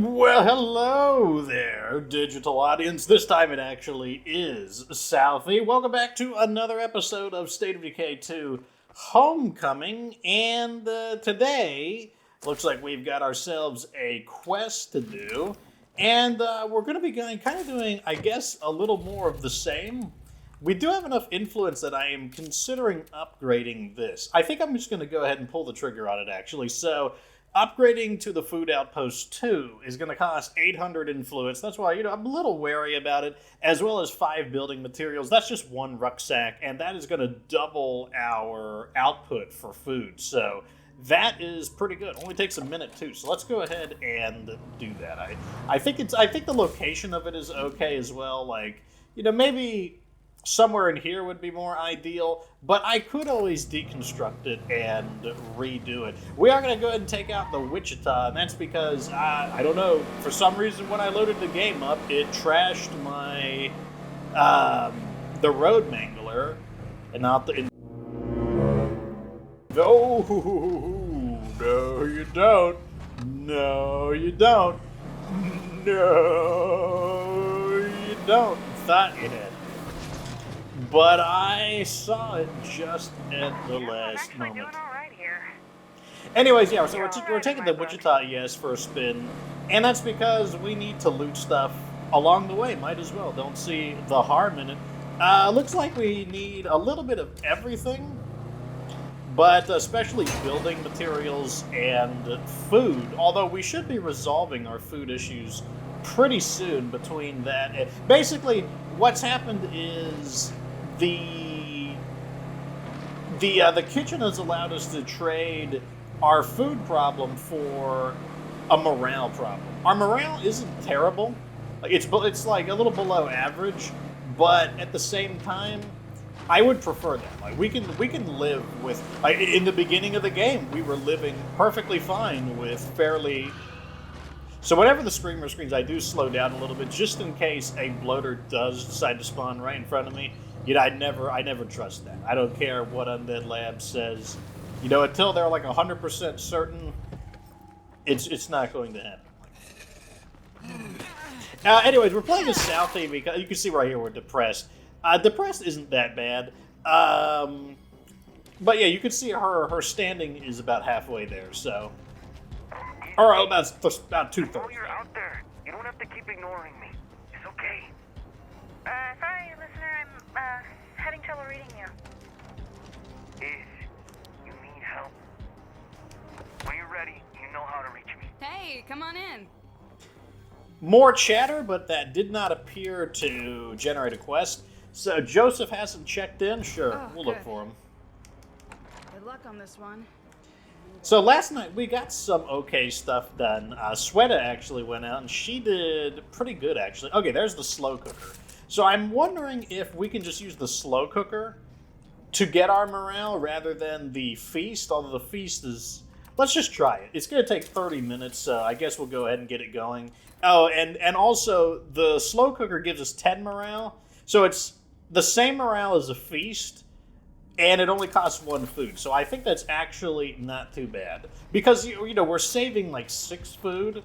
Well, hello there, digital audience. This time it actually is Southie. Welcome back to another episode of State of Decay 2 Homecoming. And today, looks like we've got ourselves a quest to do. And we're going to be kind of doing, I guess, a little more of the same. We do have enough influence that I am considering upgrading this. I think I'm just going to go ahead and pull the trigger on it, actually. So, upgrading to the Food Outpost 2 is going to cost 800 influence. That's why, I'm a little wary about it, as well as 5 building materials. That's just one rucksack, and that is going to double our output for food. So that is pretty good. Only takes a minute, too. So let's go ahead and do that. I think the location of it is okay as well. Like, maybe somewhere in here would be more ideal, but I could always deconstruct it and redo it. We are going to go ahead and take out the Wichita, and that's because, I don't know, for some reason when I loaded the game up, it trashed my, the Road Mangler, and not the... Oh, no you don't. No you don't. No you don't. Thought you did. But I saw it just at the last moment. Doing all right here. Anyways, yeah, so we're taking the Wichita ES for a spin, and that's because we need to loot stuff along the way. Might as well. Don't see the harm in it. Looks like we need a little bit of everything, but especially building materials and food, although we should be resolving our food issues pretty soon between that. Basically, what's happened is the kitchen has allowed us to trade our food problem for a morale problem. Our morale isn't terrible. It's like a little below average, but at the same time, I would prefer that. Like we can live with. Like, in the beginning of the game, we were living perfectly fine with fairly. So whenever the screamer screams, I do slow down a little bit just in case a bloater does decide to spawn right in front of me. I never trust that. I don't care what Undead Lab says. Until they're like 100% certain, it's not going to happen. Anyways, we're playing as Southie because you can see right here we're depressed. Depressed isn't that bad. But yeah, you can see her standing is about halfway there, so. Or about 2/3. Oh, you're out there. You don't have to keep ignoring me. It's okay. Sorry, listener. I'm, having trouble reading you. You need help. When you're ready, you know how to reach me. Hey, come on in. More chatter, but that did not appear to generate a quest. So Joseph hasn't checked in? Sure, we'll look for him. Good luck on this one. So last night we got some okay stuff done. Sweta actually went out and she did pretty good actually. Okay, there's the slow cooker. So I'm wondering if we can just use the slow cooker to get our morale rather than the feast, although the feast is... Let's just try it. It's going to take 30 minutes, so I guess we'll go ahead and get it going. Oh, and also the slow cooker gives us 10 morale, so it's the same morale as a feast, and it only costs 1 food. So I think that's actually not too bad. Because, we're saving like 6 food.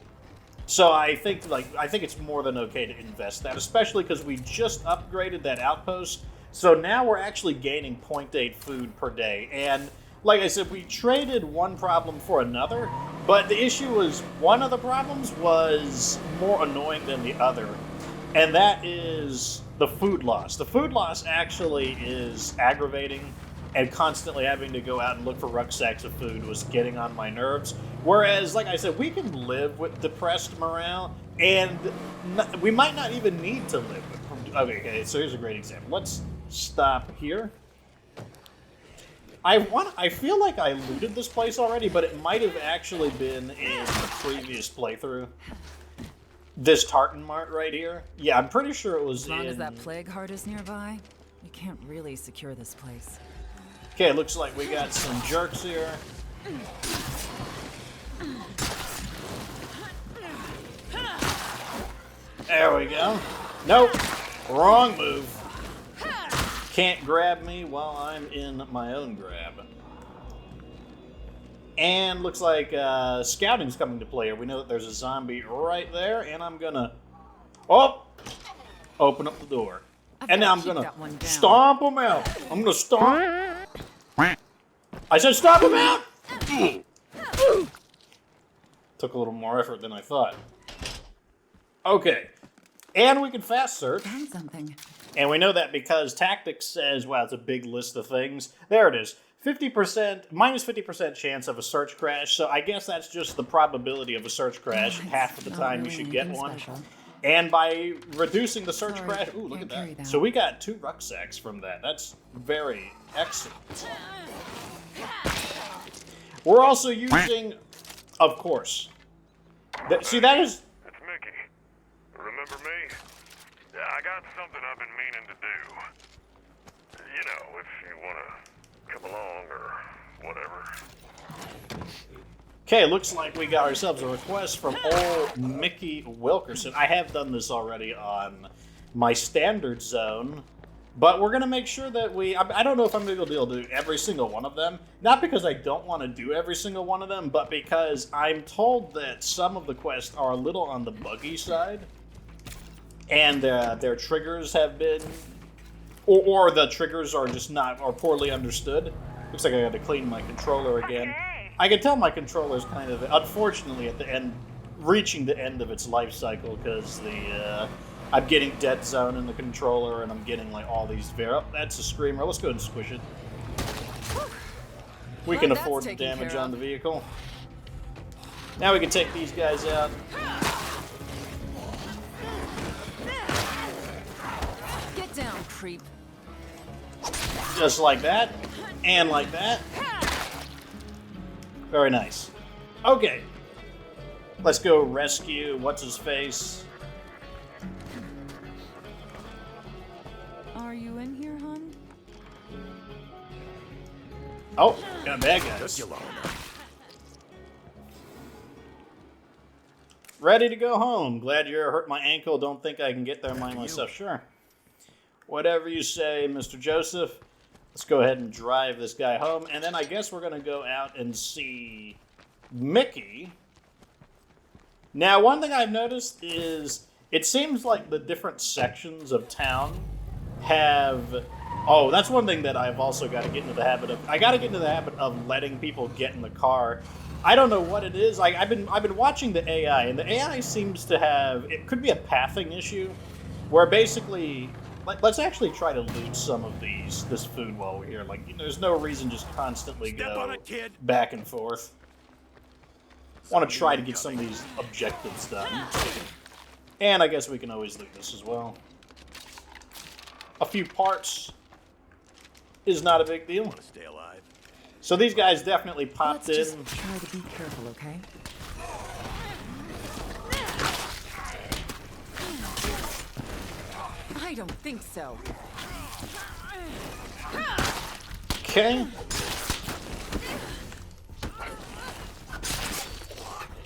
So I think it's more than okay to invest that, especially because we just upgraded that outpost. So now we're actually gaining 0.8 food per day. And like I said, we traded one problem for another, but the issue was one of the problems was more annoying than the other. And that is the food loss. The food loss actually is aggravating, and constantly having to go out and look for rucksacks of food was getting on my nerves. Whereas, like I said, we can live with depressed morale, and we might not even need to live with... Okay, so here's a great example. Let's stop here. I feel like I looted this place already, but it might have actually been in the previous playthrough. This Tartan Mart right here. Yeah, I'm pretty sure it was As long as that plague heart is nearby, you can't really secure this place. Okay, looks like we got some jerks here. There we go. Nope. Wrong move. Can't grab me while I'm in my own grab. And looks like scouting's coming to play here. We know that there's a zombie right there, and I'm gonna... Oh! Open up the door. And now I'm gonna stomp him out. I'm gonna stomp... I said stomp him out! Took a little more effort than I thought. Okay. And we can fast search. Found something. And we know that because tactics says, wow, it's a big list of things. There it is. 50%, minus 50% chance of a search crash. So I guess that's just the probability of a search crash. Half of the time you should get one. Special. And by reducing the search crash, ooh, look at Can't carry that. that. So we got 2 rucksacks from that. That's very excellent. We're also using, of course. See, that is... It's Mickey. Remember me? Yeah, I got something I've been meaning to do. You know, if you want to come along or whatever. Okay, looks like we got ourselves a request from old Mickey Wilkerson. I have done this already on my standard zone, but we're going to make sure that I don't know if I'm going to be able to do every single one of them. Not because I don't want to do every single one of them, but because I'm told that some of the quests are a little on the buggy side, and their triggers have been, or the triggers are just not, or poorly understood. Looks like I got to clean my controller again. I can tell my controller's kind of, unfortunately, at the end, reaching the end of its life cycle, because I'm getting dead zone in the controller, and I'm getting like all these that's a screamer. Let's go ahead and squish it. We can afford the damage on the vehicle. Now we can take these guys out. Get down, creep. Just like that, and like that. Very nice. Okay. Let's go rescue what's-his-face. Are you in here, hon? Oh, got bad guys. Ready to go home. Glad you hurt my ankle. Don't think I can get there by myself. Sure. Whatever you say, Mr. Joseph. Let's go ahead and drive this guy home. And then I guess we're going to go out and see Mickey. Now, one thing I've noticed is it seems like the different sections of town have... Oh, that's one thing that I've also got to get into the habit of. I got to get into the habit of letting people get in the car. I don't know what it is. Like I've been watching the AI, and the AI seems to have... It could be a pathing issue, where basically... Let's actually try to loot some of this food while we're here. Like, there's no reason just constantly go back and forth. Want to try to get some of these objectives done. And I guess we can always loot this as well. A few parts is not a big deal. Stay alive. So these guys definitely popped Let's in. just try to be careful, okay? I don't think so. Okay.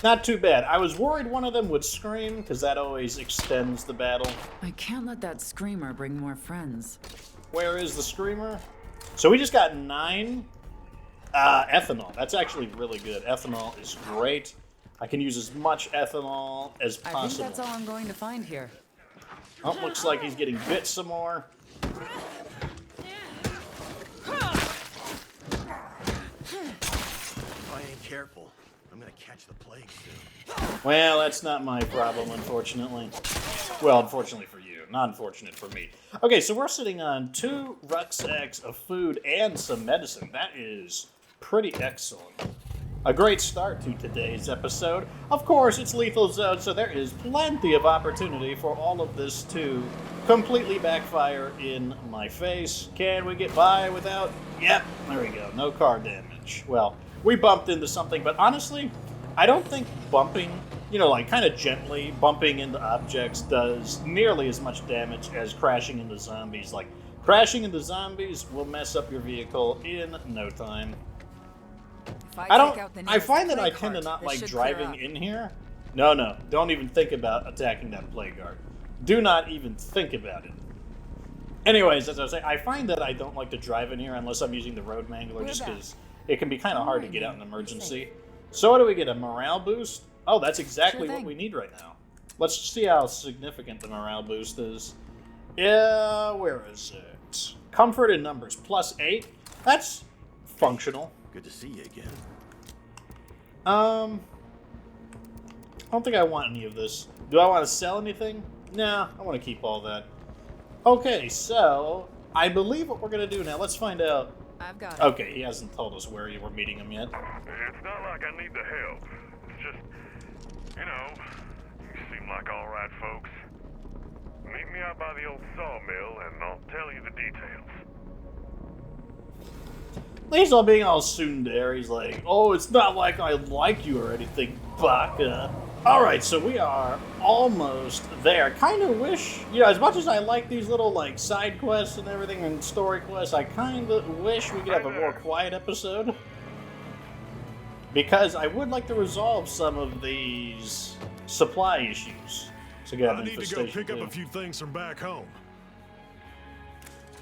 Not too bad. I was worried one of them would scream, because that always extends the battle. I can't let that screamer bring more friends. Where is the screamer? So we just got 9 ethanol. That's actually really good. Ethanol is great. I can use as much ethanol as possible. I think that's all I'm going to find here. Oh, looks like he's getting bit some more. If I ain't careful, I'm gonna catch the plague soon. Well, that's not my problem, unfortunately. Well, unfortunately for you, not unfortunate for me. Okay, so we're sitting on 2 rucksacks of food and some medicine. That is pretty excellent. A great start to today's episode. Of course, it's Lethal Zone, so there is plenty of opportunity for all of this to completely backfire in my face. Can we get by without... Yep, there we go. No car damage. Well, we bumped into something, but honestly, I don't think bumping, like kind of gently bumping into objects does nearly as much damage as crashing into zombies. Like, crashing into zombies will mess up your vehicle in no time. I find that I tend to not like driving in here. No, don't even think about attacking that plague guard. Do not even think about it. Anyways, as I was saying, I find that I don't like to drive in here unless I'm using the road mangler, just because it can be kind of hard to get out in an emergency. So what do we get? A morale boost? Oh, that's exactly Sure what thing. we need right now. Let's see how significant the morale boost is. Yeah, where is it? Comfort in numbers, +8. That's functional. Good to see you again. I don't think I want any of this. Do I want to sell anything? Nah, I want to keep all that. Okay, so I believe what we're going to do now, let's find out. I've got it. Okay, he hasn't told us where you were meeting him yet. It's not like I need the help. It's just, you know, you seem like all right folks. Meet me out by the old sawmill and I'll tell you the details. He's all being all tsundere. He's like, oh, it's not like I like you or anything, baka. Alright, so we are almost there. Kind of wish, you know, as much as I like these little, like, side quests and everything and story quests, I kind of wish we could have a more quiet episode. Because I would like to resolve some of these supply issues. So get I need to go pick up a few things from back home.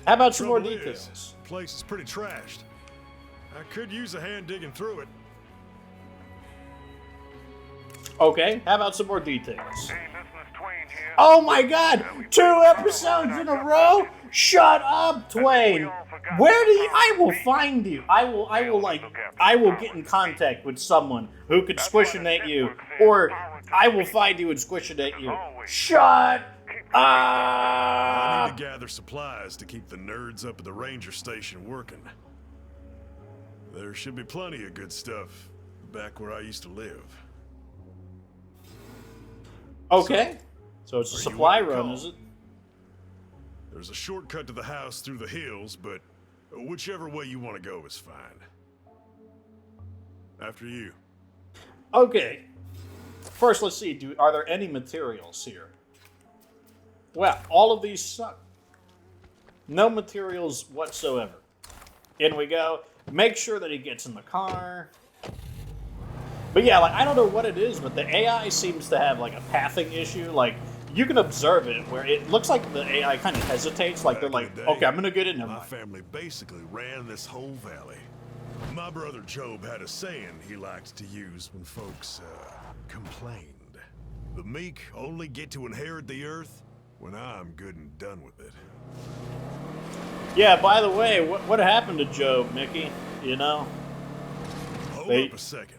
How about some more Trouble details? is, the place is pretty trashed. I could use a hand digging through it. Okay, how about some more details? Hey, listen, it's Twain here. Oh my god! 2 episodes in a row? Shut up, Twain! Where do you... I will find you. I will get in contact with someone who could squishinate you. Or I will find you and squishinate you. Shut I need up! to gather supplies to keep the nerds up at the ranger station working. There should be plenty of good stuff back where I used to live. Okay. So it's a Are you supply on run, call? is it? There's a shortcut to the house through the hills, but whichever way you want to go is fine. After you. Okay. First, let's see. Are there any materials here? Well, all of these suck. No materials whatsoever. In we go. Make sure that he gets in the car. But yeah, like, I don't know what it is, but the AI seems to have, like, a pathing issue. Like, you can observe it where it looks like the AI kind of hesitates. Like, they're Back in like, the day, okay, I'm going to get in. Never My mind. family basically ran this whole valley. My brother Job had a saying he liked to use when folks complained. The meek only get to inherit the earth when I'm good and done with it. Yeah, by the way, what happened to Job, Mickey? You know? Hold They- up a second.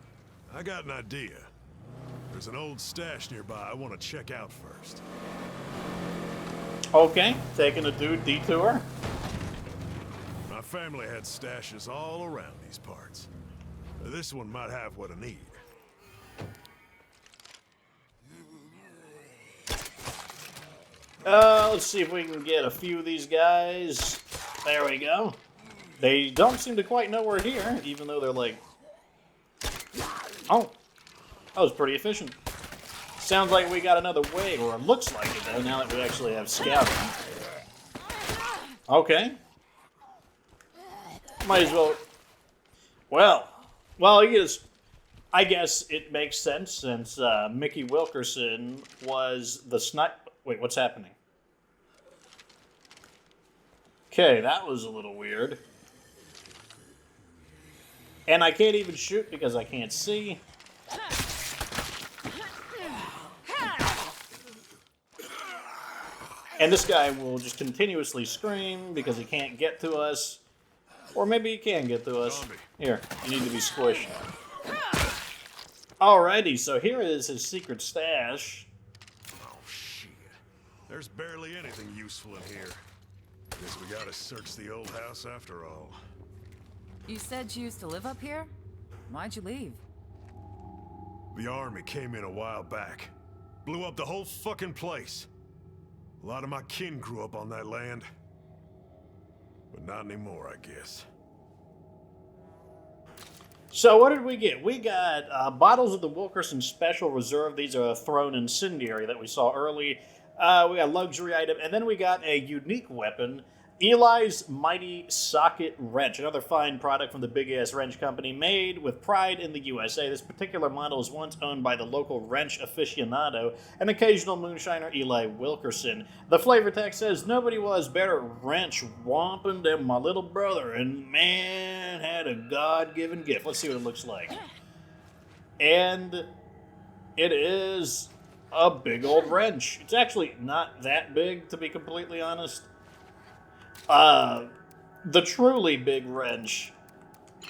I got an idea. There's an old stash nearby I want to check out first. Okay, taking a detour. My family had stashes all around these parts. This one might have what I need. Let's see if we can get a few of these guys. There we go. They don't seem to quite know we're here, even though they're like... Oh, that was pretty efficient. Sounds like we got another wave, or it looks like it though, now that we actually have scouting. Okay. Might as well... Well, I guess it makes sense since Mickey Wilkerson was the sniper... Wait, what's happening? Okay, that was a little weird. And I can't even shoot because I can't see. And this guy will just continuously scream because he can't get to us. Or maybe he can get to us. Zombie. Here, you need to be squished. Alrighty, so here is his secret stash. Oh, shit. There's barely anything useful in here. Guess we gotta search the old house after all. You said you used to live up here? Why'd you leave? The army came in a while back. Blew up the whole fucking place. A lot of my kin grew up on that land. But not anymore, I guess. So what did we get? We got bottles of the Wilkerson Special Reserve. These are a thrown incendiary that we saw early. We got a luxury item, and then we got a unique weapon, Eli's Mighty Socket Wrench, another fine product from the Big Ass Wrench Company, made with pride in the USA. This particular model was once owned by the local wrench aficionado, an occasional moonshiner, Eli Wilkerson. The flavor text says, "Nobody was better wrench whomping than my little brother, and man, man had a God-given gift. Let's see what it looks like. And it is a big old wrench. It's actually not that big, to be completely honest. The truly big wrench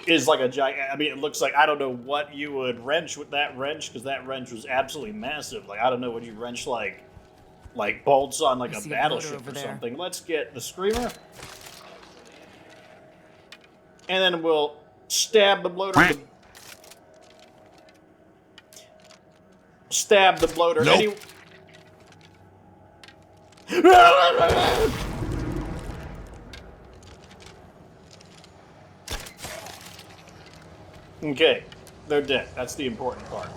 is like a giant. I mean, it looks like, I don't know what you would wrench with that wrench, because that wrench was absolutely massive. Like, I don't know what you wrench like bolts on like a battleship or something. Let's get the screamer. And then we'll stab the bloater. Stab the bloater. Nope. Okay, they're dead. That's the important part.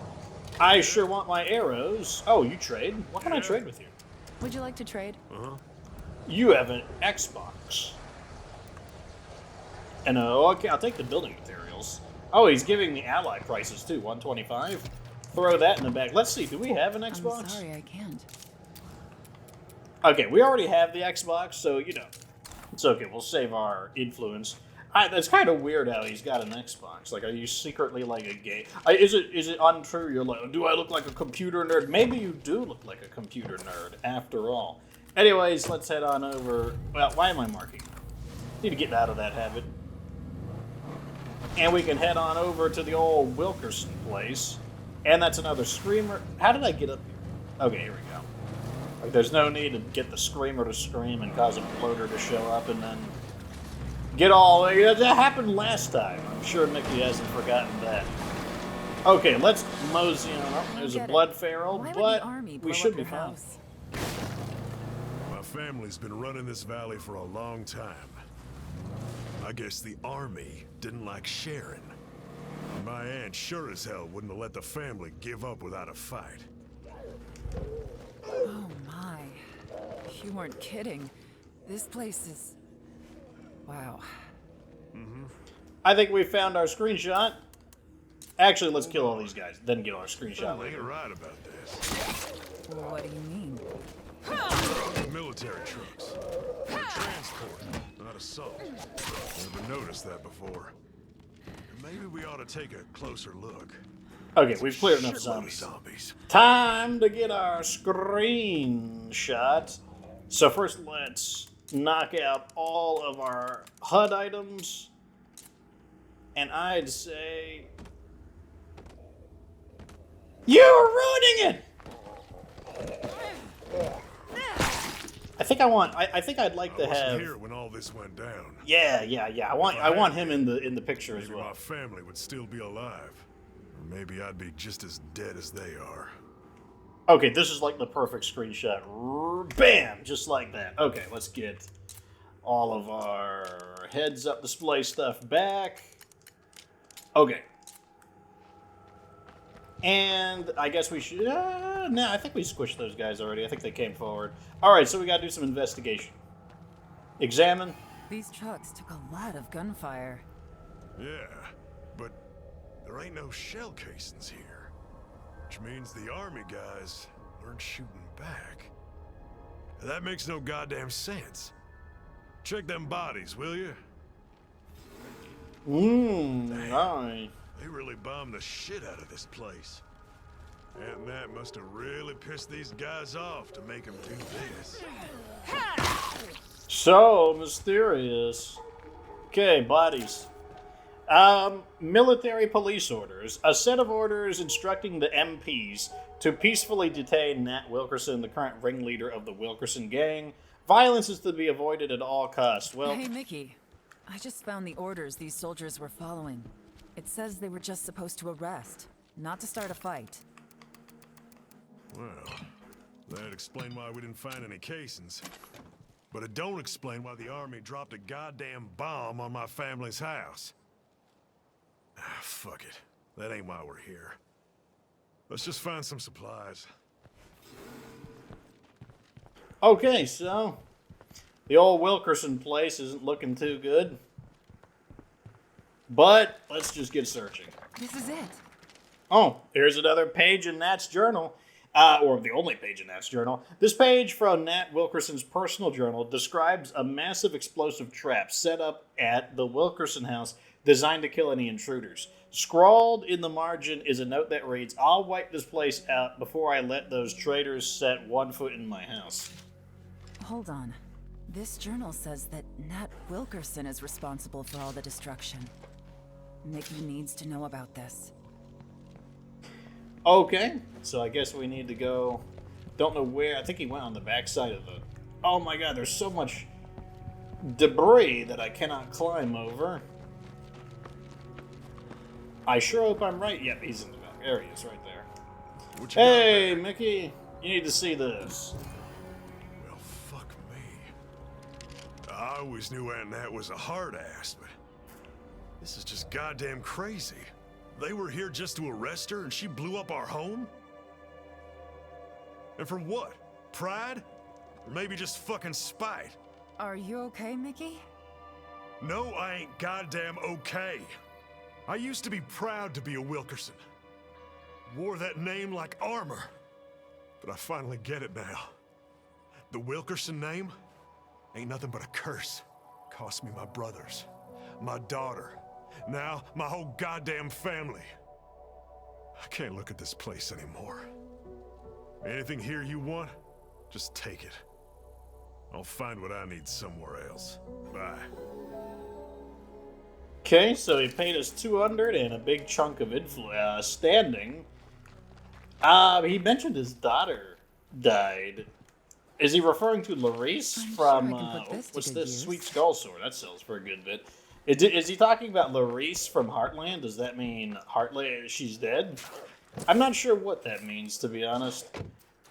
I sure want my arrows. Oh, you trade? What can I trade with you? Would you like to trade? You have an Xbox. And okay, I'll take the building materials. Oh, he's giving me ally prices too. 125. Throw that in the bag. Let's see. Do we have an Xbox? I'm sorry, I can't. Okay, we already have the Xbox, so you know, it's okay. We'll save our influence. That's kind of weird how he's got an Xbox. Like, are you secretly like a gay? Is it untrue? You're like, do I look like a computer nerd? Maybe you do look like a computer nerd, after all. Anyways, let's head on over. Well, why am I marking? Need to get out of that habit. And we can head on over to the old Wilkerson place. And that's another screamer. How did I get up here? Okay, here we go. Like, there's no need to get the screamer to scream and cause a bloater to show up and then get all... That happened last time. I'm sure Mickey hasn't forgotten that. Okay, let's mosey on up. There's a blood feral, but we should be fine. My family's been running this valley for a long time. I guess the army didn't like sharing. My aunt sure as hell wouldn't have let the family give up without a fight. Oh my. You weren't kidding. This place is... Wow. I think we found our screenshot. Actually, let's kill all these guys, then get our screenshot I ain't later. right about this. What do you mean? Military trucks. They're transport, not assault. Never noticed that before. Maybe we ought to take a closer look. Okay, we've cleared enough Shitload of zombies. Time to get our screenshot. So first, let's knock out all of our HUD items. And I'd say... You're ruining it! I think I'd like to I wasn't have... here when all this went down. Yeah. I want him in the picture as Maybe well. my family would still be alive. Or maybe I'd be just as dead as they are. Okay, this is like the perfect screenshot. Bam! Just like that. Okay, let's get all of our heads-up display stuff back. Okay. And I guess we should... no, I think we squished those guys already. I think they came forward. Alright, so we gotta do some investigation. Examine. These trucks took a lot of gunfire. Yeah, but there ain't no shell casings here. Which means the army guys weren't shooting back. That makes no goddamn sense. Check them bodies, will you? Alright. They really bombed the shit out of this place. And that must have really pissed these guys off to make them do this. So mysterious. Okay, bodies. Military police orders. A set of orders instructing the MPs to peacefully detain Nat Wilkerson, the current ringleader of the Wilkerson gang. Violence is to be avoided at all costs. Well, Hey, Mickey. I just found the orders these soldiers were following. It says they were just supposed to arrest, not to start a fight. Well, that'd explain why we didn't find any casings. But it don't explain why the army dropped a goddamn bomb on my family's house. Ah, fuck it. That ain't why we're here. Let's just find some supplies. okay, so the old Wilkerson place isn't looking too good. But let's just get searching. This is it. Oh, here's another page in Nat's journal. Or the only page in Nat's journal. This page from Nat Wilkerson's personal journal describes a massive explosive trap set up at the Wilkerson house designed to kill any intruders. Scrawled in the margin is a note that reads, I'll wipe this place out before I let those traitors set one foot in my house. Hold on. This journal says that Nat Wilkerson is responsible for all the destruction. Mickey needs to know about this. Okay, so I guess we need to go... Don't know where. I think he went on the backside of the... Oh my god, there's so much debris that I cannot climb over. I sure hope I'm right. Yep, he's in the back. There he is, right there. What you got Hey, there? Mickey, you need to see this. Well, fuck me. I always knew Aunt Nat was a hard ass, but this is just goddamn crazy. They were here just to arrest her and she blew up our home? And for what? Pride? Or maybe just fucking spite? Are you okay, Mickey? No, I ain't goddamn okay. I used to be proud to be a Wilkerson. Wore that name like armor. But I finally get it now. The Wilkerson name ain't nothing but a curse. Cost me my brothers, my daughter, now my whole goddamn family. I can't look at this place anymore. Anything here you want, just take it. I'll find what I need somewhere else. Bye. Okay, so he paid us 200 and a big chunk of standing. He mentioned his daughter died. Is he referring to Larice from, sure I can put this to what's good this? use. Sweet Skull Sword. That sells for a good bit. Is he talking about Larice from Heartland? Does that mean Heartland, she's dead? I'm not sure what that means, to be honest.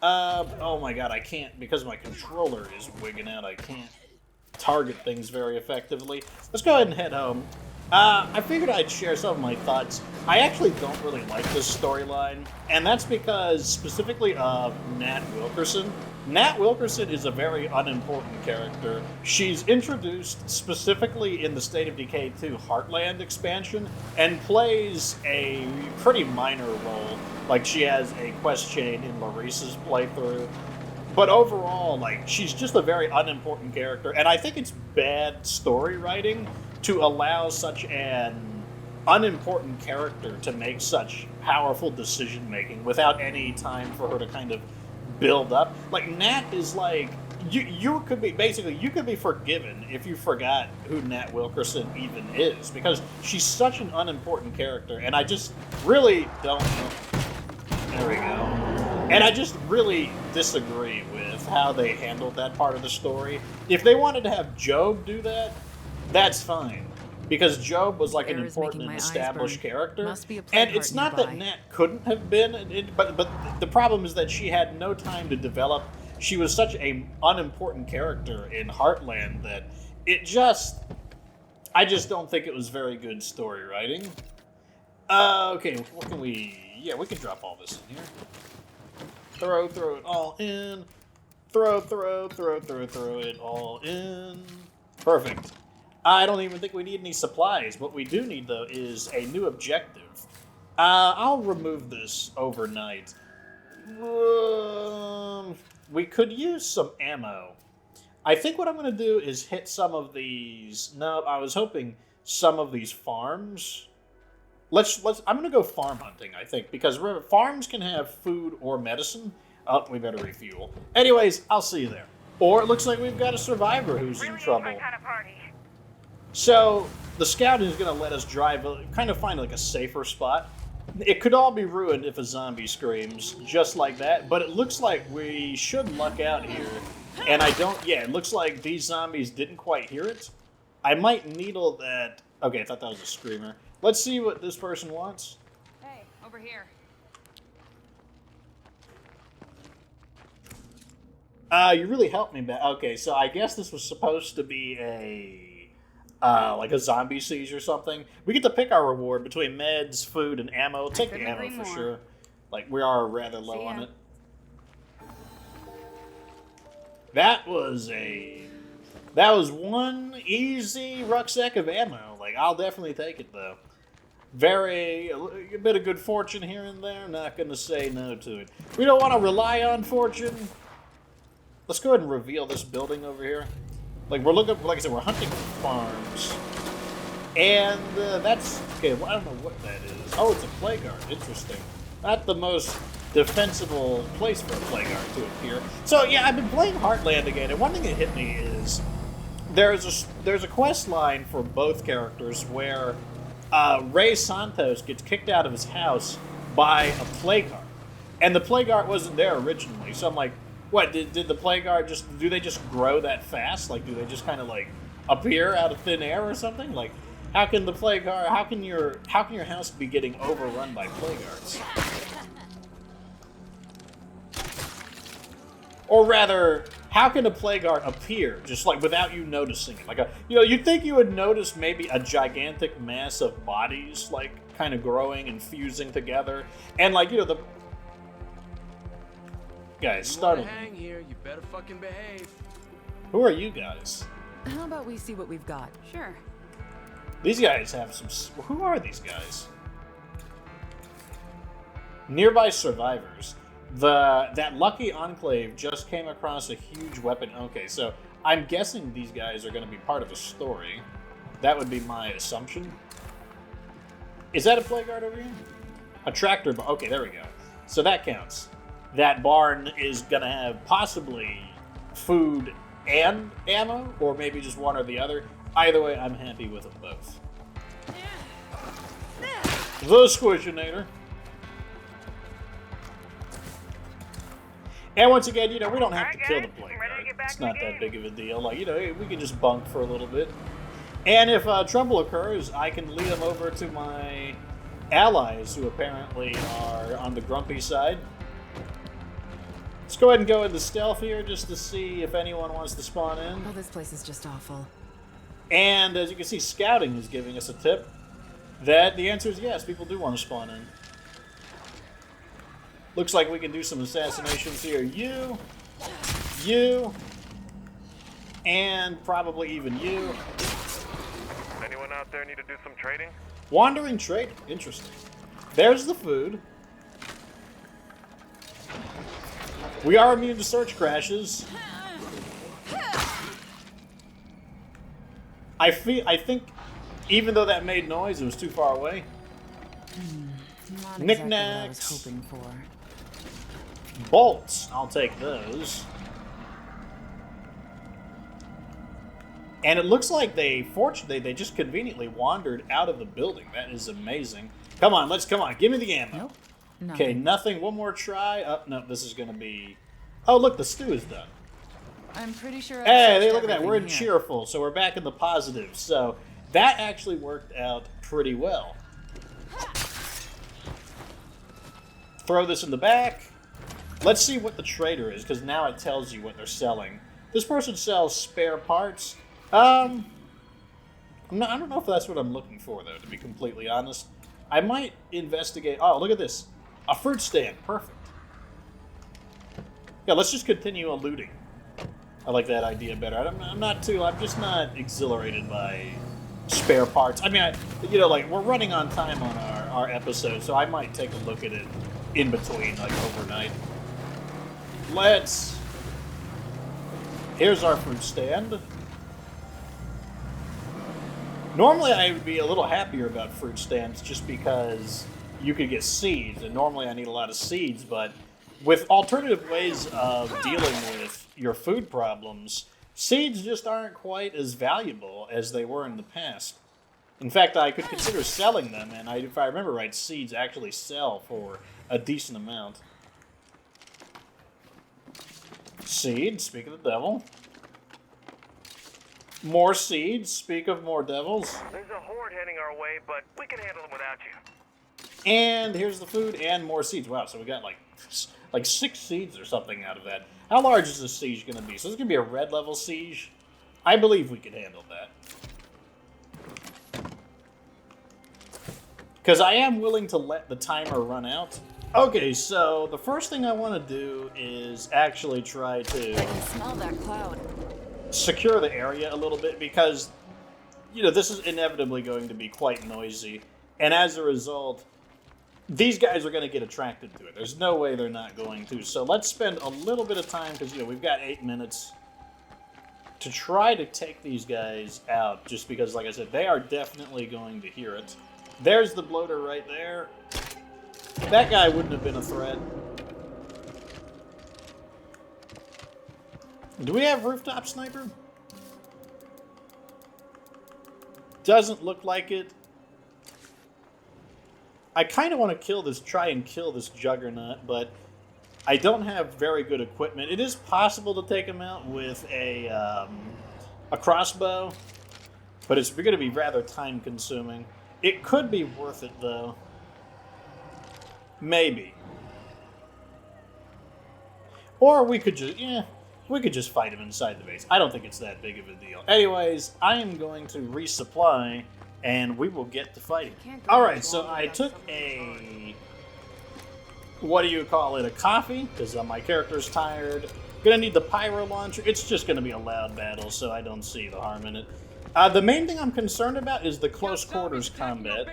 Oh my god, I can't, because my controller is wigging out, I can't target things very effectively. Let's go ahead and head home. I figured I'd share some of my thoughts. I actually don't really like this storyline, and that's because, specifically of Nat Wilkerson. Nat Wilkerson is a very unimportant character. She's introduced specifically in the State of Decay 2 Heartland expansion, and plays a pretty minor role. Like, she has a quest chain in Larice's playthrough. But overall, like, she's just a very unimportant character, and I think it's bad story writing to allow such an unimportant character to make such powerful decision-making without any time for her to kind of build up. Like, Nat is like, you could be, basically, you could be forgiven if you forgot who Nat Wilkerson even is, because she's such an unimportant character, and I just really don't know. There we go. And I just really disagree with how they handled that part of the story. If they wanted to have Job do that, that's fine. Because Job was like an Air is important making and my eyes established burn. character. Must be a plague And it's heart not that nearby. Nat couldn't have been, but the problem is that she had no time to develop. She was such an unimportant character in Heartland that it just... I just don't think it was very good story writing. Okay, what can we... Yeah, we can drop all this in here. Throw it all in. Throw it all in. Perfect. I don't even think we need any supplies. What we do need, though, is a new objective. I'll remove this overnight. We could use some ammo. I think what I'm going to do is hit some of these... No, I was hoping some of these farms... I'm going to go farm hunting, I think, because remember, farms can have food or medicine. Oh, we better refuel. Anyways, I'll see you there. Or it looks like we've got a survivor who's in Really trouble. my kind of party. So, the scout is going to let us drive, kind of find like a safer spot. It could all be ruined if a zombie screams, just like that, but it looks like we should luck out here. And it looks like these zombies didn't quite hear it. I might needle that... Okay, I thought that was a screamer. Let's see what this person wants. Hey, over here. You really helped me, but okay, so I guess this was supposed to be like a zombie siege or something. We get to pick our reward between meds, food, and ammo. Take the Couldn't ammo agree for more. sure. Like, we are rather See low on ya. it. That was one easy rucksack of ammo. Like, I'll definitely take it, though. A bit of good fortune here and there. Not going to say no to it. We don't want to rely on fortune. Let's go ahead and reveal this building over here. Like, we're looking, like I said, we're hunting for farms. And that's... Okay, well, I don't know what that is. Oh, it's a plague guard. Interesting. Not the most defensible place for a plague guard to appear. So, yeah, I've been playing Heartland again, and one thing that hit me is there's a quest line for both characters where Ray Santos gets kicked out of his house by a plague guard. And the plague guard wasn't there originally, so I'm like, what, did the plague guard do they just grow that fast? Like, do they just kind of, like, appear out of thin air or something? Like, how can your house be getting overrun by plague guards? Or rather, how can a plague guard appear just like without you noticing it? Like you'd think you would notice maybe a gigantic mass of bodies like kind of growing and fusing together, and like the guys startled me. Hang here, you better fucking behave. Who are you guys? How about we see what we've got? Sure. These guys have some. Who are these guys? Nearby survivors. That lucky enclave just came across a huge weapon. Okay, so I'm guessing these guys are going to be part of a story. That would be my assumption. Is that a plague guard over here? A tractor barn. Okay, there we go. So that counts. That barn is going to have possibly food and ammo, or maybe just one or the other. Either way, I'm happy with them both. The Squishinator. And once again, we don't have to kill the plague guard. It's not that big of a deal. Like, we can just bunk for a little bit. And if trouble occurs, I can lead them over to my allies, who apparently are on the grumpy side. Let's go ahead and go into stealth here, just to see if anyone wants to spawn in. Oh, this place is just awful. And as you can see, scouting is giving us a tip that the answer is yes, people do want to spawn in. Looks like we can do some assassinations here. You, and probably even you. Anyone out there need to do some trading? Wandering trader. Interesting. There's the food. We are immune to search crashes. I think, even though that made noise, it was too far away. Not Knickknacks. exactly what I was hoping for. Bolts. I'll take those. And it looks like they just conveniently wandered out of the building. That is amazing. Come on. Give me the ammo. Nope. Okay, nothing. One more try. Oh, no, this is going to be... Oh, look, the stew is done. I'm pretty sure. Hey, look at that. We're in cheerful, so we're back in the positive. So that actually worked out pretty well. Throw this in the back. Let's see what the trader is, because now it tells you what they're selling. This person sells spare parts. I don't know if that's what I'm looking for, though, to be completely honest. I might investigate... Oh, look at this. A fruit stand. Perfect. Yeah, let's just continue looting. I like that idea better. I'm just not exhilarated by spare parts. I mean, like, we're running on time on our episode, so I might take a look at it in between, like, overnight. Here's our fruit stand. Normally, I would be a little happier about fruit stands just because you could get seeds, and normally I need a lot of seeds, but with alternative ways of dealing with your food problems, seeds just aren't quite as valuable as they were in the past. In fact, I could consider selling them, and if I remember right, seeds actually sell for a decent amount. Seeds, speak of the devil. More seeds, speak of more devils. There's a horde heading our way, but we can handle them without you. And here's the food and more seeds. Wow, so we got like 6 seeds or something out of that. How large is this siege going to be? So this is going to be a red level siege. I believe we can handle that. Because I am willing to let the timer run out. Okay, so the first thing I want to do is actually try to... I can smell that cloud. Secure the area a little bit, because, this is inevitably going to be quite noisy. And as a result, these guys are going to get attracted to it. There's no way they're not going to. So let's spend a little bit of time, because, we've got 8 minutes. to try to take these guys out, just because, like I said, they are definitely going to hear it. There's the bloater right there. That guy wouldn't have been a threat. Do we have rooftop sniper? Doesn't look like it. I kind of want to try and kill this juggernaut, but I don't have very good equipment. It is possible to take him out with a crossbow, but it's going to be rather time-consuming. It could be worth it, though. Maybe. Or we could just fight him inside the base. I don't think it's that big of a deal. Anyways, I am going to resupply, and we will get to fighting. Alright, so I took a... what do you call it? A coffee, because my character's tired. Gonna need the pyro launcher. It's just gonna be a loud battle, so I don't see the harm in it. The main thing I'm concerned about is the close quarters combat.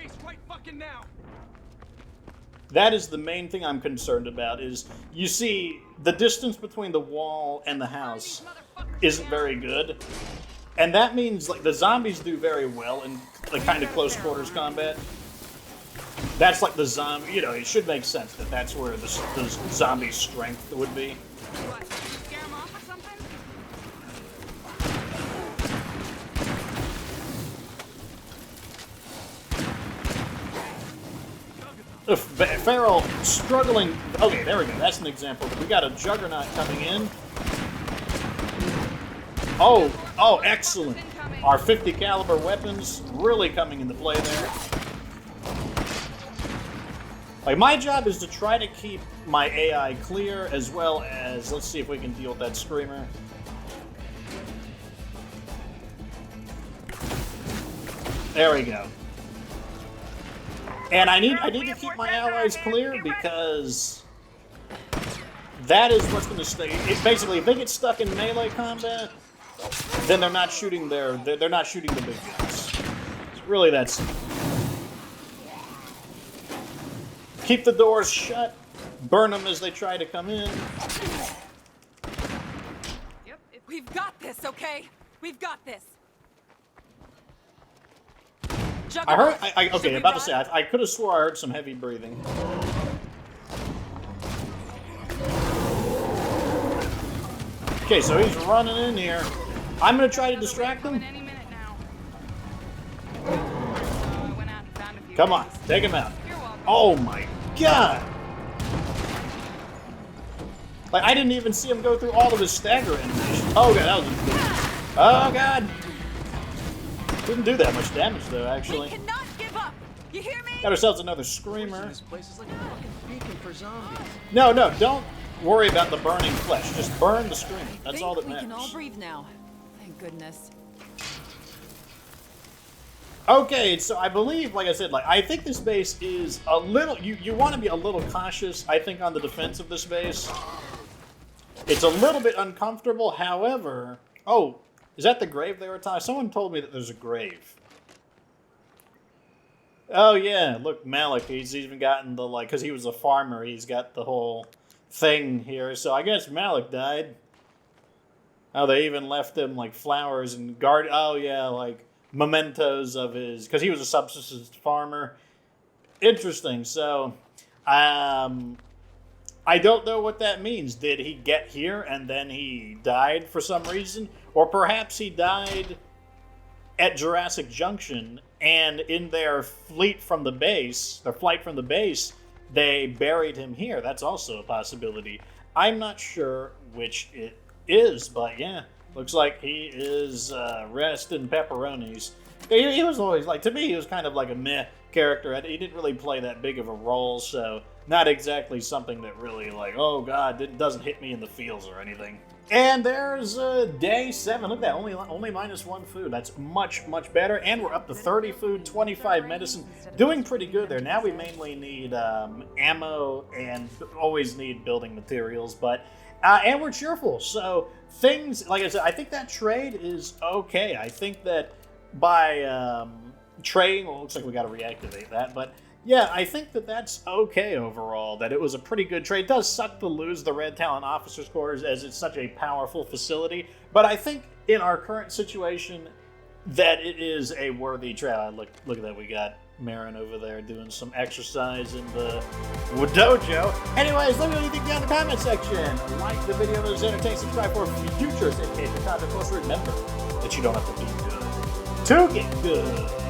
That is the main thing I'm concerned about, is you see the distance between the wall and the house isn't very good. And that means like the zombies do very well in the kind of close quarters combat. That's like the zombie, you know, it should make sense that that's where the zombie strength would be. Feral struggling. Okay, there we go. That's an example. We got a juggernaut coming in. Oh, excellent. Our 50 caliber weapons really coming into play there. Like, my job is to try to keep my AI clear, as well as, let's see if we can deal with that screamer. There we go. And I need to keep my allies clear, because that is what's going to stay. Basically, if they get stuck in melee combat, then they're not shooting they're not shooting the big guns. It's really that simple. Keep the doors shut. Burn them as they try to come in. Yep, we've got this, okay? We've got this. I heard. Okay, about to say. I could have swore I heard some heavy breathing. Okay, so he's running in here. I'm gonna try to distract him. Come on, take him out. Oh my god! Like, I didn't even see him go through all of his stagger animation. Oh god, that was good. Oh god! Didn't do that much damage though, actually. We cannot give up. You hear me? Got ourselves another screamer. This place is like a fucking beacon for zombies. No, don't worry about the burning flesh. Just burn the screamer. That's all that matters. We can all breathe now. Thank goodness. Okay, so I believe, like I said, I think this base is a little... You want to be a little cautious, I think, on the defense of this base. It's a little bit uncomfortable, however... Oh, is that the grave they were talking? Someone told me that there's a grave. Oh, yeah, look, Malik, he's even gotten the, because he was a farmer, he's got the whole thing here. So I guess Malik died. Oh, they even left him, flowers and oh, yeah, mementos of his... Because he was a subsistence farmer. Interesting. So, I don't know what that means. Did he get here and then he died for some reason? Or perhaps he died at Jurassic Junction, and in their flight from the base, they buried him here. That's also a possibility. I'm not sure which it is, but yeah, looks like he is rest in pepperonis. He was always, to me, he was kind of like a meh character. He didn't really play that big of a role, so not exactly something that really, oh god, doesn't hit me in the feels or anything. And there's day 7. Look at that, only -1 food. That's much, much better. And we're up to 30 food, 25 medicine. Doing pretty good there. Now we mainly need ammo and always need building materials. But and we're cheerful. So things, like I said, I think that trade is okay. I think that by trading, well, it looks like we got to reactivate that. But Yeah, I think that that's okay overall, that it was a pretty good trade. It does suck to lose the Red Talon officers' quarters as it's such a powerful facility, but I think in our current situation that it is a worthy trade. Look at that, we got Marin over there doing some exercise in the dojo. Anyways, let me know what you think down in the comment section. Like the video if it was entertaining, subscribe for future syndication content. Of course, remember that you don't have to be good to get good.